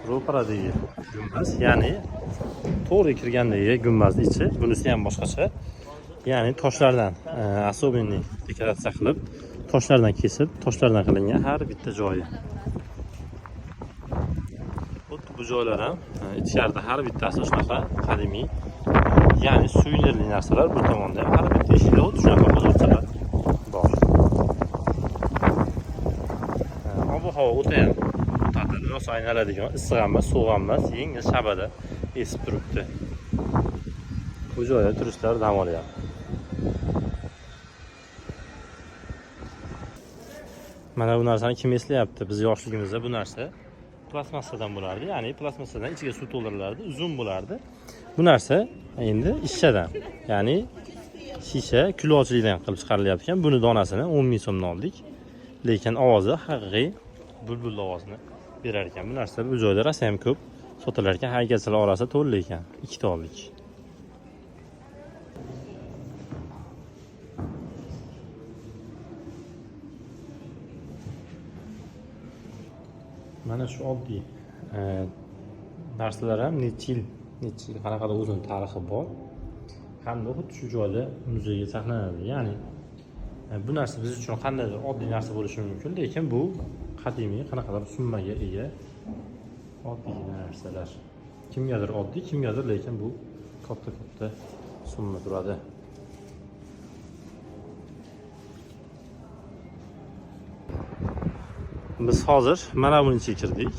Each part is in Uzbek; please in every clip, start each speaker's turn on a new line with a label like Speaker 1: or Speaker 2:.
Speaker 1: ro'paradagi gumbaz, ya'ni to'g'ri kirgandagi gumbazning ichi, bunisi ham boshqacha. Ya'ni toshlardan, особенный dekoratsiya qilib, toshlardan kesib, toshlardan qilingan har bitta joyi. Xuddi bu joylar ham ichkarida har bittasi shunaqa qadimiy, ya'ni suvenirli narsalar bu tomonda ham har bitta eshikda xuddi shunaqa bozorchalar bor. Ob-havo o'ta ham ta'til rosa aylanadigan, issiq ham emas, sovuq ham emas, yengil shabada esib turibdi. Bu joyda turistlar dam olyapti. Mana bu narsani kim eslayapti? Biz yoshligimizda bu narsa plastmassadan bo'lardi. Ya'ni plastmassadan ichiga suv to'ldirilardi, uzun bo'lardi. Bu narsa endi ishchadan, ya'ni shisha kulolchilikdan qilib chiqarilyapti. Buni donasini 10 ming so'mdan oldik. Lekin ovozi haqiqiy bulbul ovozini berar ekan. Bu narsa bu joyda rosa ham ko'p sotilar ekan. Haykalchalar orasida to'la ekan. 2 ta oldik. Mana shu oddiy narsalar ham necha yil qanaqadir o'zining tarixi bor. Hamda xuddi shu joyda muzeyga saqlanadi. Ya'ni bu narsa biz uchun qandaydir oddiy narsa bo'lishi mumkin, lekin bu qadimiy qanaqadir summaga ega oddiy narsalar. Kimgadir oddiy, kimgadir lekin bu katta summa turadi. Biz hozir mana buni ichiga kirdik.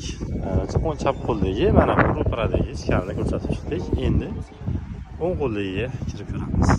Speaker 1: Chap qo'ldagi mana bu ro'paradagi ichkarini ko'rsatib chiqdik. Endi o'ng qo'ldagiga kirib ko'ramiz.